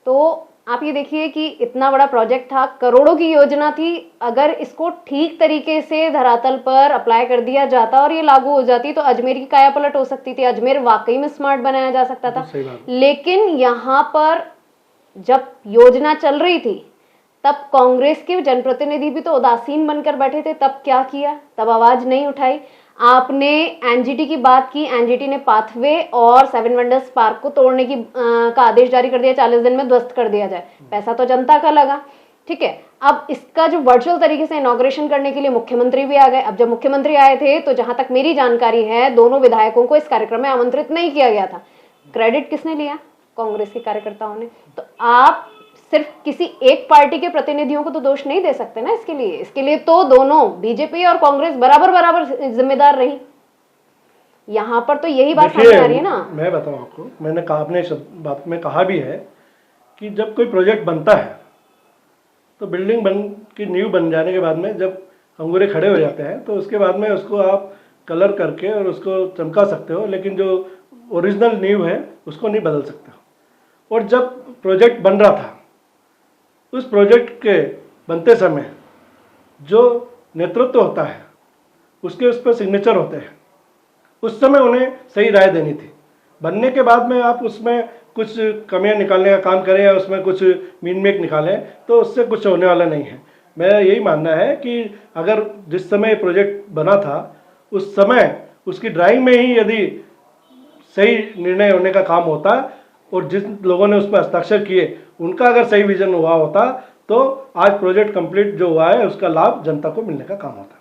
तो आप ये देखिए कि इतना बड़ा प्रोजेक्ट था, करोड़ों की योजना थी। अगर इसको ठीक तरीके से धरातल पर अप्लाई कर दिया जाता और ये लागू हो जाती तो अजमेर की काया पलट हो सकती थी, अजमेर वाकई में स्मार्ट बनाया जा सकता था। लेकिन यहाँ पर जब योजना चल रही थी तब कांग्रेस के जनप्रतिनिधि भी तो उदासीन बनकर बैठे थे। तब क्या किया? तब आवाज नहीं उठाई। आपने एनजीटी की बात की, एनजीटी ने पाथवे और 7 वंडर्स पार्क को तोड़ने की का आदेश जारी कर दिया, 40 दिन में ध्वस्त कर दिया जाए। पैसा तो जनता का लगा, ठीक है। अब इसका जो वर्चुअल तरीके से इनॉग्रेशन करने के लिए मुख्यमंत्री भी आ गए। अब जब मुख्यमंत्री आए थे तो जहां तक मेरी जानकारी है दोनों विधायकों को इस कार्यक्रम में आमंत्रित नहीं किया गया था। क्रेडिट किसने लिया? कांग्रेस के कार्यकर्ताओं ने। तो आप सिर्फ किसी एक पार्टी के प्रतिनिधियों को तो दोष नहीं दे सकते ना इसके लिए तो दोनों बीजेपी और कांग्रेस बराबर जिम्मेदार रही। यहाँ पर तो यही बात सामने आ रही है ना। मैं बताऊं आपको, मैंने कहा, अपने बात में कहा भी है कि जब कोई प्रोजेक्ट बनता है तो बिल्डिंग की नींव बन जाने के बाद में जब अंगूरे खड़े हो जाते हैं तो उसके बाद में उसको आप कलर करके और उसको चमका सकते हो, लेकिन जो ओरिजिनल नींव है उसको नहीं बदल सकते हो। और जब प्रोजेक्ट बन रहा था, उस प्रोजेक्ट के बनते समय जो नेतृत्व होता है उसके उस पर सिग्नेचर होते हैं, उस समय उन्हें सही राय देनी थी। बनने के बाद में आप उसमें कुछ कमियां निकालने का काम करें या उसमें कुछ मीन मेक निकालें तो उससे कुछ होने वाला नहीं है। मेरा यही मानना है कि अगर जिस समय प्रोजेक्ट बना था उस समय उसकी ड्राइंग में ही यदि सही निर्णय होने का काम होता और जिन लोगों ने उस पर हस्ताक्षर किए उनका अगर सही विजन हुआ होता तो आज प्रोजेक्ट कंप्लीट जो हुआ है उसका लाभ जनता को मिलने का काम होता।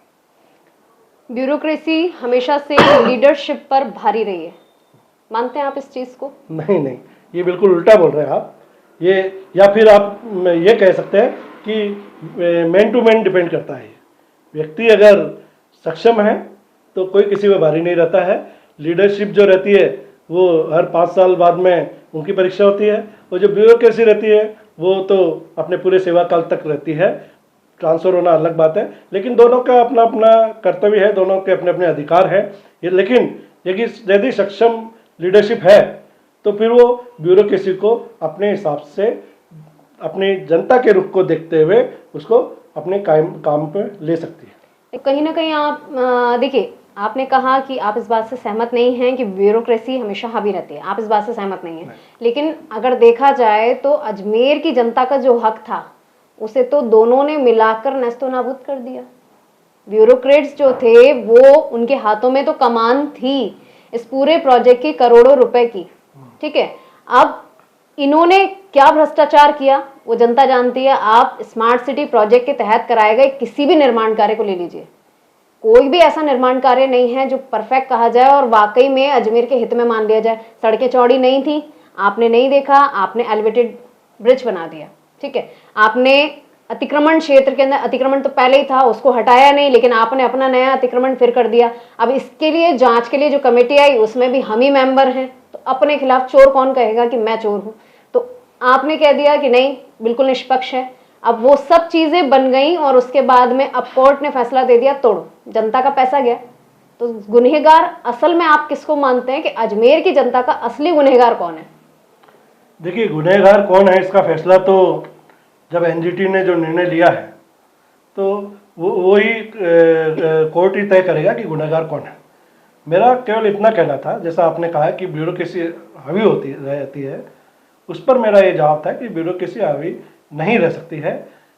ब्यूरोक्रेसी हमेशा से लीडरशिप पर भारी रही है, मानते हैं आप इस चीज को? नहीं, ये बिल्कुल उल्टा बोल रहे हैं आप। ये या फिर आप ये कह सकते हैं कि मैन टू मैन डिपेंड करता है। व्यक्ति अगर सक्षम है तो कोई किसी पर भारी नहीं रहता है। लीडरशिप जो रहती है वो हर 5 साल बाद में उनकी परीक्षा होती है, और जो ब्यूरोक्रेसी रहती है वो तो अपने पूरे सेवा काल तक रहती है। ट्रांसफर होना अलग बात है, लेकिन दोनों का अपना अपना कर्तव्य है, दोनों के अपने अपने अधिकार हैं। लेकिन यदि सक्षम लीडरशिप है तो फिर वो ब्यूरोक्रेसी को अपने हिसाब से अपनी जनता के रुख को देखते हुए उसको अपने काम पे ले सकती है। कहीं ना कहीं आप देखिए, आपने कहा कि आप इस बात से सहमत नहीं हैं कि ब्यूरोक्रेसी हमेशा हावी रहती है, आप इस बात से सहमत नहीं हैं। लेकिन अगर देखा जाए तो अजमेर की जनता का जो हक था उसे तो दोनों ने मिलाकर नस्तो नाबूद कर दिया। ब्यूरोक्रेट्स जो थे वो उनके हाथों में तो कमान थी इस पूरे प्रोजेक्ट की करोड़ों रुपए की, ठीक है। अब इन्होंने क्या भ्रष्टाचार किया वो जनता जानती है। आप स्मार्ट सिटी प्रोजेक्ट के तहत कराए गए किसी भी निर्माण कार्य को ले लीजिए, कोई भी ऐसा निर्माण कार्य नहीं है जो परफेक्ट कहा जाए और वाकई में अजमेर के हित में मान लिया जाए। सड़कें चौड़ी नहीं थी, आपने नहीं देखा, आपने एलिवेटेड ब्रिज बना दिया, ठीक है। आपने अतिक्रमण क्षेत्र के अंदर, अतिक्रमण तो पहले ही था उसको हटाया नहीं, लेकिन आपने अपना नया अतिक्रमण फिर कर दिया। अब इसके लिए जांच के लिए जो कमेटी आई उसमें भी हम ही मेंबर हैं, तो अपने खिलाफ चोर कौन कहेगा कि मैं चोर हूं? तो आपने कह दिया कि नहीं बिल्कुल निष्पक्ष है। अब वो सब चीजें बन गई और उसके बाद में अब कोर्ट ने फैसला दे दिया तोड़ो, जनता का पैसा गया। तो गुनहगार असल में आप किसको मानते हैं कि अजमेर की जनता का असली गुनहगार कौन है? देखिए, गुनहगार कौन है इसका फैसला तो जब एनजीटी ने जो निर्णय लिया है तो वो ही कोर्ट ही तय करेगा कि गुनहगार कौन है। मेरा केवल इतना कहना था, जैसा आपने कहा कि ब्यूरोक्रेसी हावी होती रहती है, उस पर मेरा ये जवाब था कि ब्यूरोक्रेसी हावी नहीं रह सकती है।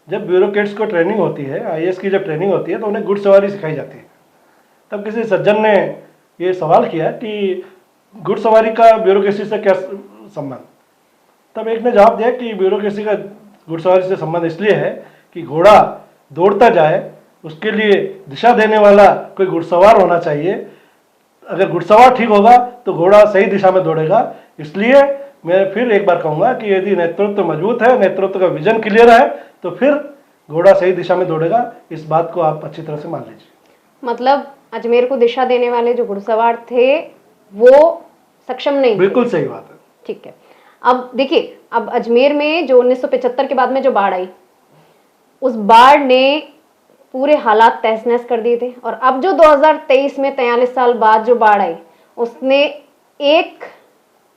जब ब्यूरोक्रेट्स को ट्रेनिंग होती है, आईएएस की जब ट्रेनिंग होती है तो उन्हें घुड़सवारी सिखाई जाती है। तब किसी सज्जन ने ये सवाल किया कि घुड़सवारी का ब्यूरोक्रेसी से क्या संबंध। तब एक ने जवाब दिया कि ब्यूरोक्रेसी का घुड़सवारी से संबंध इसलिए है कि घोड़ा दौड़ता जाए, उसके लिए दिशा देने वाला कोई घुड़सवार होना चाहिए। अगर घुड़सवार ठीक होगा तो घोड़ा सही दिशा में दौड़ेगा। इसलिए मैं फिर एक बार कहूँगा कि यदि नेतृत्व मजबूत है, नेतृत्व का विजन क्लियर है, तो फिर घोड़ा सही दिशा में दौड़ेगा। इस बात को आप अच्छी तरह से मान लीजिए। मतलब अजमेर को दिशा देने वाले जो घुड़सवार थे वो सक्षम नहीं थे। बिल्कुल सही बात है। ठीक है। अब देखिए, अब अजमेर में जो 1975 के बाद में जो बाढ़ आई, उस बाढ़ ने पूरे हालात तहस नहस कर दिए थे। और अब जो 2023 में 43 साल बाद जो बाढ़ आई, उसने एक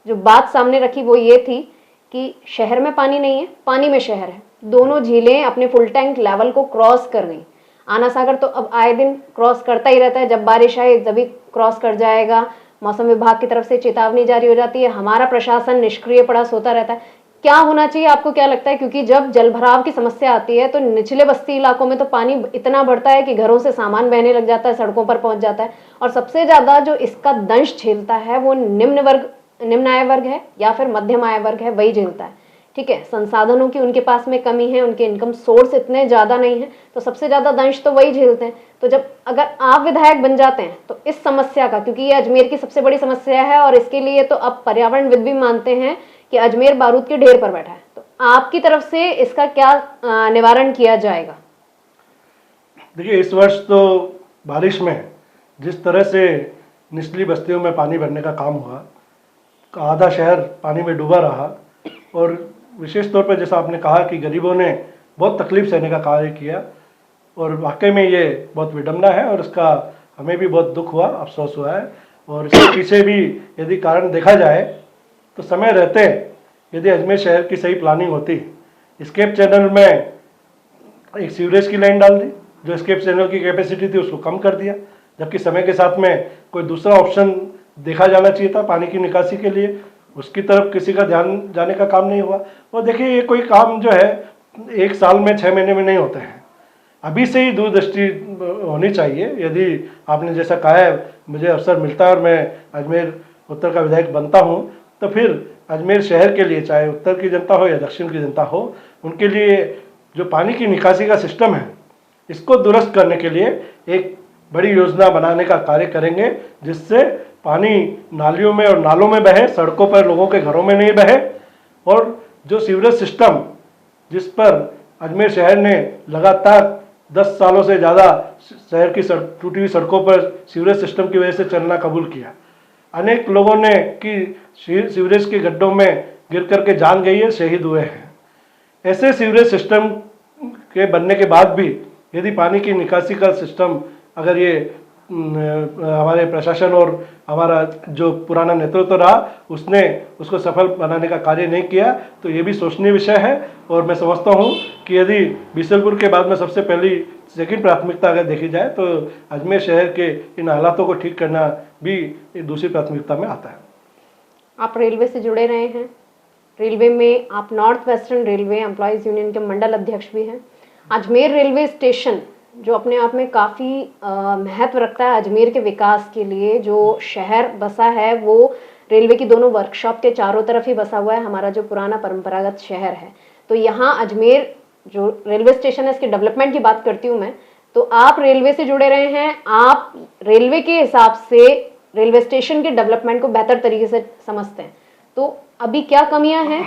जो बात सामने रखी वो ये थी कि शहर में पानी नहीं है, पानी में शहर है। दोनों झीलें अपने फुल टैंक लेवल को क्रॉस कर गई। आना सागर तो अब आए दिन क्रॉस करता ही रहता है, जब बारिश आए तभी क्रॉस कर जाएगा। मौसम विभाग की तरफ से चेतावनी जारी हो जाती है, हमारा प्रशासन निष्क्रिय पड़ा सोता रहता है। क्या होना चाहिए, आपको क्या लगता है? क्योंकि जब जलभराव की समस्या आती है तो निचले बस्ती इलाकों में तो पानी इतना बढ़ता है कि घरों से सामान बहने लग जाता है, सड़कों पर पहुंच जाता है। और सबसे ज्यादा जो इसका दंश झेलता है वो निम्न आय वर्ग है या फिर मध्यम आय वर्ग है, वही झेलता है। ठीक है, संसाधनों की उनके पास में कमी है, उनके इनकम सोर्स इतने ज्यादा नहीं है, तो सबसे ज्यादा दंश तो वही झेलते हैं। तो जब अगर आप विधायक बन जाते हैं तो इस समस्या का, क्योंकि ये अजमेर की सबसे बड़ी समस्या है और इसके लिए तो अब पर्यावरणविद भी मानते हैं कि अजमेर बारूद के ढेर पर बैठा है, तो आपकी तरफ से इसका क्या निवारण किया जाएगा? देखिए, इस वर्ष तो बारिश में जिस तरह से निचली बस्तियों में पानी भरने का काम हुआ, आधा शहर पानी में डूबा रहा, और विशेष तौर पर जैसा आपने कहा कि गरीबों ने बहुत तकलीफ सहने का कार्य किया, और वाकई में ये बहुत विडम्बना है और इसका हमें भी बहुत दुख हुआ, अफसोस हुआ है। और इसके पीछे भी यदि कारण देखा जाए तो समय रहते यदि अजमेर शहर की सही प्लानिंग होती, स्केप चैनल में एक सीवरेज की लाइन डाल दी, जो स्केप चैनल की कैपेसिटी थी उसको कम कर दिया, जबकि समय के साथ में कोई दूसरा ऑप्शन देखा जाना चाहिए था पानी की निकासी के लिए, उसकी तरफ किसी का ध्यान जाने का काम नहीं हुआ। और देखिए, ये कोई काम जो है 1 साल में 6 महीने में नहीं होते हैं, अभी से ही दूरदृष्टि होनी चाहिए। यदि आपने जैसा कहा है मुझे अवसर मिलता है और मैं अजमेर उत्तर का विधायक बनता हूँ, तो फिर अजमेर शहर के लिए, चाहे उत्तर की जनता हो या दक्षिण की जनता हो, उनके लिए जो पानी की निकासी का सिस्टम है इसको दुरुस्त करने के लिए एक बड़ी योजना बनाने का कार्य करेंगे, जिससे पानी नालियों में और नालों में बहे, सड़कों पर लोगों के घरों में नहीं बहे। और जो सीवरेज सिस्टम जिस पर अजमेर शहर ने लगातार 10 सालों से ज़्यादा शहर की टूटी हुई सड़कों पर सीवरेज सिस्टम की वजह से चलना कबूल किया, अनेक लोगों ने कि सीवरेज के गड्ढों में गिर करके जान गई है, शहीद हुए हैं। ऐसे सीवरेज सिस्टम के बनने के बाद भी यदि पानी की निकासी का सिस्टम, अगर ये हमारे प्रशासन और हमारा जो पुराना नेतृत्व रहा उसने उसको सफल बनाने का कार्य नहीं किया, तो ये भी सोचनीय विषय है। और मैं समझता हूँ कि यदि बीसलपुर के बाद में सबसे पहली सेकंड प्राथमिकता अगर देखी जाए तो अजमेर शहर के इन हालातों को ठीक करना भी एक दूसरी प्राथमिकता में आता है। आप रेलवे से जुड़े रहे हैं, रेलवे में आप north western railway employees union के मंडल अध्यक्ष भी हैं। अजमेर रेलवे स्टेशन जो अपने आप में काफ़ी महत्व रखता है अजमेर के विकास के लिए, जो शहर बसा है वो रेलवे की दोनों वर्कशॉप के चारों तरफ ही बसा हुआ है, हमारा जो पुराना परंपरागत शहर है। तो यहाँ अजमेर जो रेलवे स्टेशन है इसके डेवलपमेंट की बात करती हूँ मैं, तो आप रेलवे से जुड़े रहे हैं, आप रेलवे के हिसाब से रेलवे स्टेशन के डेवलपमेंट को बेहतर तरीके से समझते हैं, तो अभी क्या कमियां हैं,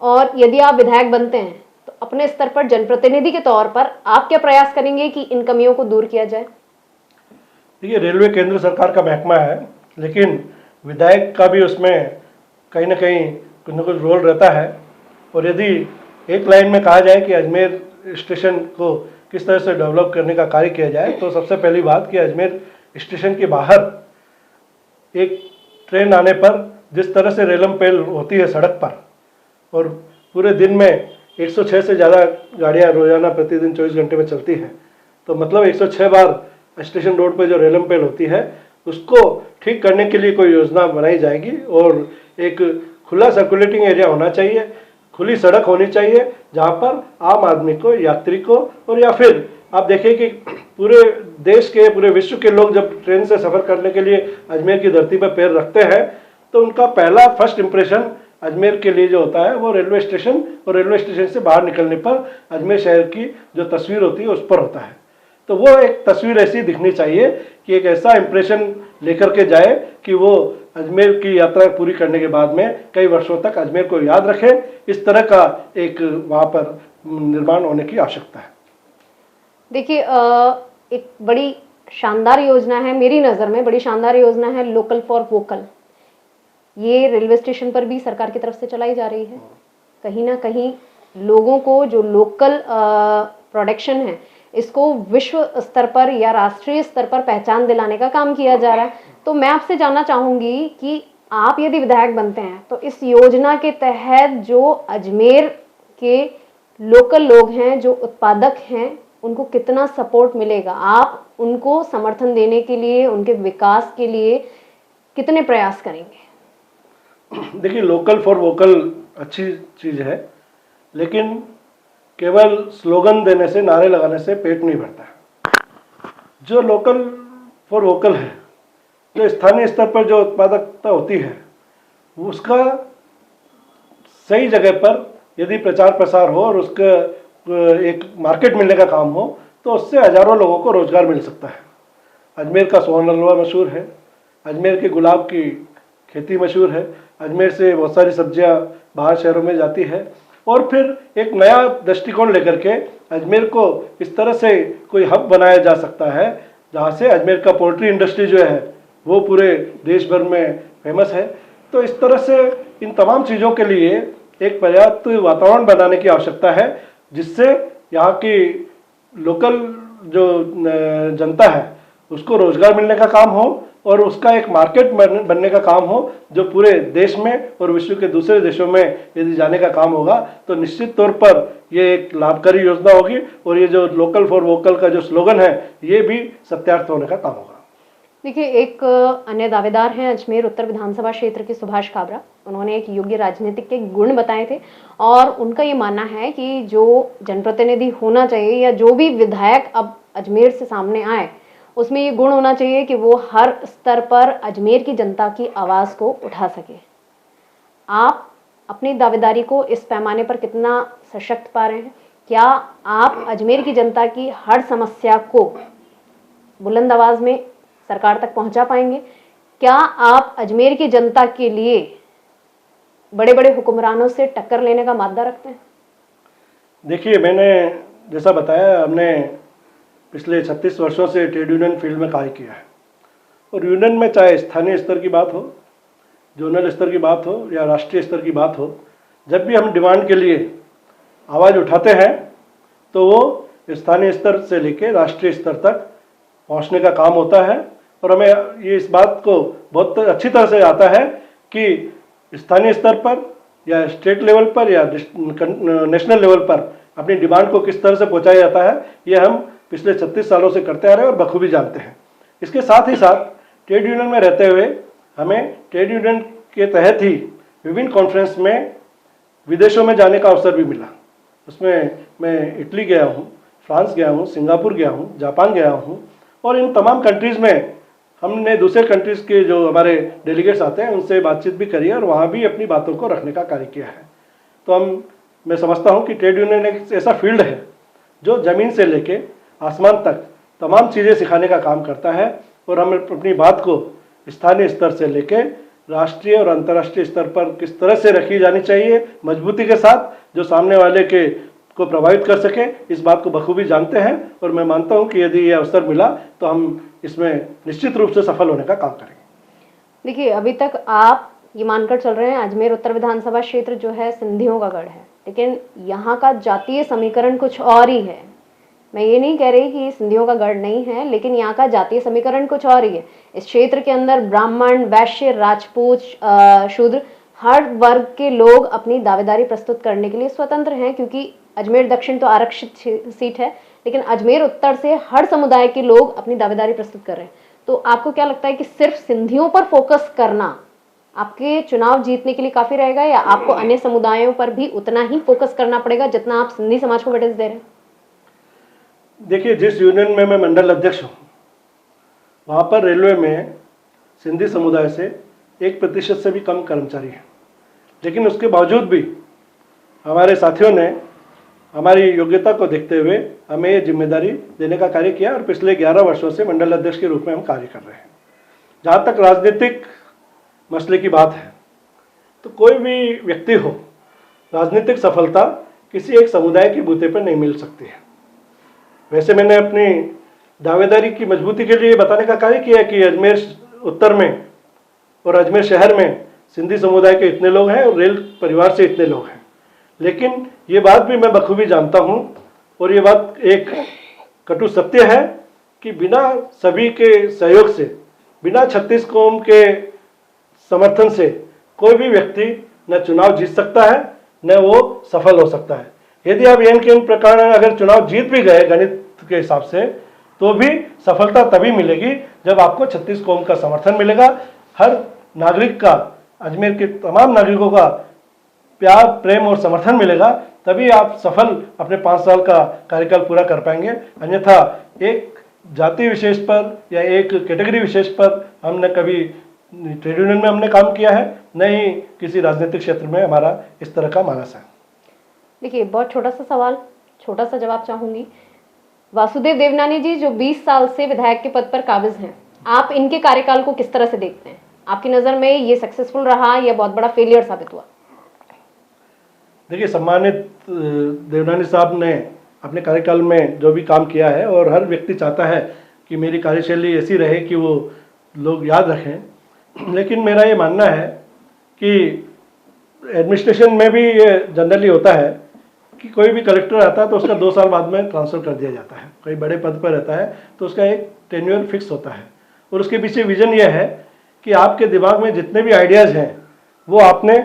और यदि आप विधायक बनते हैं तो अपने स्तर पर जनप्रतिनिधि के तौर पर आप क्या प्रयास करेंगे कि इन कमियों को दूर किया जाए? देखिए, रेलवे केंद्र सरकार का महकमा है, लेकिन विधायक का भी उसमें कहीं ना कहीं कुछ न कुछ रोल रहता है। और यदि एक लाइन में कहा जाए कि अजमेर स्टेशन को किस तरह से डेवलप करने का कार्य किया जाए, तो सबसे पहली बात कि अजमेर स्टेशन के बाहर एक ट्रेन आने पर जिस तरह से रेलम पेल होती है सड़क पर, और पूरे दिन में 106 से ज़्यादा गाड़ियाँ रोजाना प्रतिदिन 24 घंटे में चलती हैं, तो मतलब 106 बार स्टेशन रोड पर जो रेलम पेल होती है उसको ठीक करने के लिए कोई योजना बनाई जाएगी। और एक खुला सर्कुलेटिंग एरिया होना चाहिए, खुली सड़क होनी चाहिए, जहाँ पर आम आदमी को, यात्री को, और या फिर आप देखिए कि पूरे देश के, पूरे विश्व के लोग जब ट्रेन से सफ़र करने के लिए अजमेर की धरती पर पैर रखते हैं तो उनका पहला फर्स्ट इम्प्रेशन अजमेर के लिए जो होता है वो रेलवे स्टेशन, और रेलवे स्टेशन से बाहर निकलने पर अजमेर शहर की जो तस्वीर होती है उस पर होता है। तो वो एक तस्वीर ऐसी दिखनी चाहिए कि एक ऐसा इम्प्रेशन लेकर के जाए कि वो अजमेर की यात्रा पूरी करने के बाद में कई वर्षों तक अजमेर को याद रखे। इस तरह का एक वहाँ पर निर्माण होने की आवश्यकता है। देखिए, एक बड़ी शानदार योजना है, मेरी नज़र में बड़ी शानदार योजना है लोकल फॉर वोकल। ये रेलवे स्टेशन पर भी सरकार की तरफ से चलाई जा रही है। कहीं ना कहीं लोगों को जो लोकल प्रोडक्शन है इसको विश्व स्तर पर या राष्ट्रीय स्तर पर पहचान दिलाने का काम किया जा रहा है। तो मैं आपसे जानना चाहूँगी कि आप यदि विधायक बनते हैं तो इस योजना के तहत जो अजमेर के लोकल लोग हैं, जो उत्पादक हैं, उनको कितना सपोर्ट मिलेगा? आप उनको समर्थन देने के लिए, उनके विकास के लिए कितने प्रयास करेंगे? देखिए, लोकल फॉर वोकल अच्छी चीज़ है, लेकिन केवल स्लोगन देने से, नारे लगाने से पेट नहीं भरता। जो लोकल फॉर वोकल है, जो स्थानीय स्तर पर जो उत्पादकता होती है उसका सही जगह पर यदि प्रचार प्रसार हो और उसका एक मार्केट मिलने का काम हो तो उससे हजारों लोगों को रोजगार मिल सकता है। अजमेर का सोहन हलवा मशहूर है, अजमेर के गुलाब की खेती मशहूर है, अजमेर से बहुत सारी सब्जियां बाहर शहरों में जाती है। और फिर एक नया दृष्टिकोण लेकर के अजमेर को इस तरह से कोई हब बनाया जा सकता है जहाँ से अजमेर का पोल्ट्री इंडस्ट्री जो है वो पूरे देश भर में फेमस है। तो इस तरह से इन तमाम चीज़ों के लिए एक पर्याप्त वातावरण बनाने की आवश्यकता है जिससे यहाँ की लोकल जो जनता है उसको रोजगार मिलने का काम हो और उसका एक मार्केट बनने का काम हो जो पूरे देश में और विश्व के दूसरे देशों में यदि जाने का काम होगा तो निश्चित तौर पर ये एक लाभकारी योजना होगी और ये जो लोकल फॉर वोकल का जो स्लोगन है ये भी सत्यार्थ होने का काम होगा। देखिए, एक अन्य दावेदार हैं अजमेर उत्तर विधानसभा क्षेत्र के सुभाष काबरा। उन्होंने एक योग्य राजनीतिक के गुण बताए थे और उनका ये मानना है कि जो जनप्रतिनिधि होना चाहिए या जो भी विधायक अब अजमेर से सामने आए उसमें ये गुण होना चाहिए कि वो हर स्तर पर अजमेर की जनता की आवाज़ को उठा सके। आप अपनी दावेदारी को इस पैमाने पर कितना सशक्त पा रहे हैं? क्या आप अजमेर की जनता की हर समस्या को बुलंद आवाज़ में सरकार तक पहुंचा पाएंगे? क्या आप अजमेर की जनता के लिए बड़े बड़े हुक्मरानों से टक्कर लेने का मादा रखते हैं? देखिए, मैंने जैसा बताया, हमने पिछले 36 वर्षों से ट्रेड यूनियन फील्ड में कार्य किया है और यूनियन में चाहे स्थानीय स्तर की बात हो, जोनल स्तर की बात हो या राष्ट्रीय स्तर की बात हो, जब भी हम डिमांड के लिए आवाज़ उठाते हैं तो वो स्थानीय स्तर से लेकर राष्ट्रीय स्तर तक पहुंचने का काम होता है। और हमें ये इस बात को बहुत अच्छी तरह से आता है कि स्थानीय स्तर पर या स्टेट लेवल पर या नेशनल लेवल पर अपनी डिमांड को किस तरह से पहुंचाया जाता है ये हम पिछले 36 सालों से करते आ रहे हैं और बखूबी जानते हैं। इसके साथ ही साथ ट्रेड यूनियन में रहते हुए हमें ट्रेड यूनियन के तहत ही विभिन्न कॉन्फ्रेंस में विदेशों में जाने का अवसर भी मिला। उसमें मैं इटली गया हूँ, फ्रांस गया हूँ, सिंगापुर गया हूँ, जापान गया हूँ और इन तमाम कंट्रीज़ में हमने दूसरे कंट्रीज़ के जो हमारे डेलीगेट्स आते हैं उनसे बातचीत भी करी है और वहाँ भी अपनी बातों को रखने का कार्य किया है। तो मैं समझता हूँ कि ट्रेड यूनियन एक ऐसा फील्ड है जो ज़मीन से लेके आसमान तक तमाम चीज़ें सिखाने का काम करता है और हम अपनी बात को स्थानीय स्तर से लेके राष्ट्रीय और अंतर्राष्ट्रीय स्तर पर किस तरह से रखी जानी चाहिए मजबूती के साथ जो सामने वाले के को प्रभावित कर सके, इस बात को बखूबी जानते हैं और मैं मानता हूं कि यदि ये अवसर मिला तो हम इसमें निश्चित रूप से सफल होने का काम करेंगे। देखिए, अभी तक आप ये मानकर चल रहे हैं अजमेर उत्तर विधानसभा क्षेत्र जो है सिंधियों का गढ़ है, लेकिन यहाँ का जातीय समीकरण कुछ और ही है। मैं ये नहीं कह रही कि सिंधियों का गढ़ नहीं है, लेकिन यहाँ का जातीय समीकरण कुछ और ही है। इस क्षेत्र के अंदर ब्राह्मण, वैश्य, राजपूत, शूद्र, हर वर्ग के लोग अपनी दावेदारी प्रस्तुत करने के लिए स्वतंत्र हैं, क्योंकि अजमेर दक्षिण तो आरक्षित सीट है, लेकिन अजमेर उत्तर से हर समुदाय के लोग अपनी दावेदारी प्रस्तुत कर रहे हैं। तो आपको क्या लगता है कि सिर्फ सिंधियों पर फोकस करना आपके चुनाव जीतने के लिए काफी रहेगा, या आपको अन्य समुदायों पर भी उतना ही फोकस करना पड़ेगा जितना आप सिंधी समाज को वेटेज दे रहे हैं? देखिए, जिस यूनियन में मैं मंडल अध्यक्ष हूँ, वहाँ पर रेलवे में सिंधी समुदाय से 1% से भी कम कर्मचारी हैं, लेकिन उसके बावजूद भी हमारे साथियों ने हमारी योग्यता को देखते हुए हमें ये जिम्मेदारी देने का कार्य किया और पिछले 11 वर्षों से मंडल अध्यक्ष के रूप में हम कार्य कर रहे हैं। जहाँ तक राजनीतिक मसले की बात है, तो कोई भी व्यक्ति हो, राजनीतिक सफलता किसी एक समुदाय के बूते पर नहीं मिल सकती है। वैसे मैंने अपनी दावेदारी की मजबूती के लिए बताने का कार्य किया कि अजमेर उत्तर में और अजमेर शहर में सिंधी समुदाय के इतने लोग हैं और रेल परिवार से इतने लोग हैं, लेकिन ये बात भी मैं बखूबी जानता हूँ और ये बात एक कटु सत्य है कि बिना सभी के सहयोग से, बिना 36 कौम के समर्थन से कोई भी व्यक्ति न चुनाव जीत सकता है न वो सफल हो सकता है। यदि आप इन प्रकार अगर चुनाव जीत भी गए गणित के हिसाब से, तो भी सफलता तभी मिलेगी जब आपको 36 कौम का समर्थन मिलेगा, हर नागरिक का, अजमेर के तमाम नागरिकों का प्यार, प्रेम और समर्थन मिलेगा, तभी आप सफल अपने 5 साल का कार्यकाल पूरा कर पाएंगे। अन्यथा एक जाति विशेष पर या एक कैटेगरी विशेष पर हमने कभी ट्रेड यूनियन में हमने काम किया है, न ही किसी राजनीतिक क्षेत्र में हमारा इस तरह का मानस है। देखिए, बहुत छोटा सा सवाल, छोटा सा जवाब चाहूंगी। वासुदेव देवनानी जी जो 20 साल से विधायक के पद पर काबिज हैं, आप इनके कार्यकाल को किस तरह से देखते हैं? आपकी नज़र में ये सक्सेसफुल रहा या बहुत बड़ा फेलियर साबित हुआ? देखिए, सम्मानित देवनानी साहब ने अपने कार्यकाल में जो भी काम किया है, और हर व्यक्ति चाहता है कि मेरी कार्यशैली ऐसी रहे कि वो लोग याद रखें, लेकिन मेरा ये मानना है कि एडमिनिस्ट्रेशन में भी ये जनरली होता है कि कोई भी कलेक्टर आता है तो उसका 2 साल बाद में ट्रांसफ़र कर दिया जाता है। कोई बड़े पद पर रहता है तो उसका एक टेन्योर फिक्स होता है, और उसके पीछे विजन यह है कि आपके दिमाग में जितने भी आइडियाज़ हैं वो आपने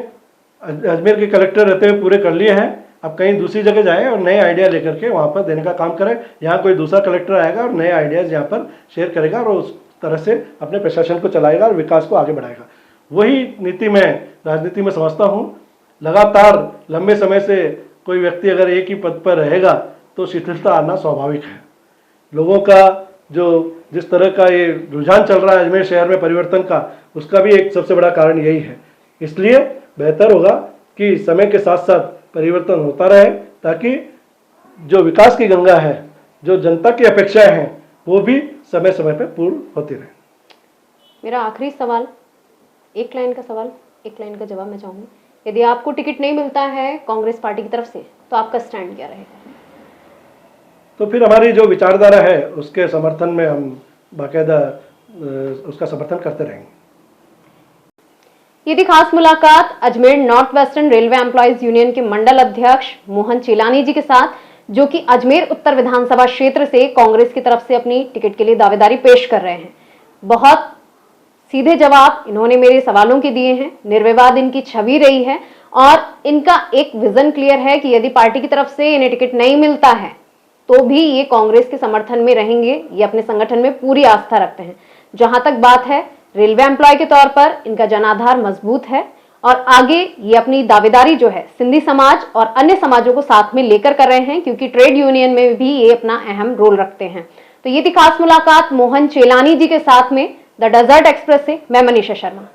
अजमेर के कलेक्टर रहते हुए पूरे कर लिए हैं। अब कहीं दूसरी जगह जाएं और नए आइडिया लेकर के वहाँ पर देने का काम करें। यहाँ कोई दूसरा कलेक्टर आएगा और नए आइडियाज़ यहाँ पर शेयर करेगा और उस तरह से अपने प्रशासन को चलाएगा और विकास को आगे बढ़ाएगा। वही नीति मैं राजनीति में समझता हूँ। लगातार लंबे समय से कोई व्यक्ति अगर एक ही पद पर रहेगा तो शिथिलता आना स्वाभाविक है। लोगों का जो जिस तरह का ये रुझान चल रहा है अजमेर शहर में परिवर्तन का, उसका भी एक सबसे बड़ा कारण यही है। इसलिए बेहतर होगा कि समय के साथ साथ परिवर्तन होता रहे, ताकि जो विकास की गंगा है, जो जनता की अपेक्षाएं हैं, वो भी समय समय पर पूर्ण होती रहे। मेरा आखिरी सवाल, एक लाइन का सवाल, एक लाइन का जवाब मैं चाहूँगी। यदि आपको टिकट नहीं मिलता है कांग्रेस पार्टी की तरफ से, तो आपका स्टैंड क्या रहेगा? तो फिर हमारी जो विचारधारा है उसके समर्थन में हम बाकायदा उसका समर्थन करते रहेंगे। ये थी खास मुलाकात Ajmer north western railway employees union के मंडल अध्यक्ष मोहन चेलानी जी के साथ, जो कि अजमेर उत्तर विधानसभा क्षेत्र से कांग्रेस की तरफ से अपनी टिकट के लिए दावेदारी पेश कर रहे हैं। बहुत सीधे जवाब इन्होंने मेरे सवालों के दिए हैं, निर्विवाद इनकी छवि रही है और इनका एक विजन क्लियर है कि यदि पार्टी की तरफ से इन्हें टिकट नहीं मिलता है तो भी ये कांग्रेस के समर्थन में रहेंगे। ये अपने संगठन में पूरी आस्था रखते हैं। जहां तक बात है रेलवे एम्प्लॉय के तौर पर, इनका जनाधार मजबूत है और आगे ये अपनी दावेदारी जो है सिंधी समाज और अन्य समाजों को साथ में लेकर कर रहे हैं, क्योंकि ट्रेड यूनियन में भी ये अपना अहम रोल रखते हैं। तो ये थी खास मुलाकात मोहन चेलानी जी के साथ में द डेजर्ट एक्सप्रेस से। मैं मनीषा शर्मा।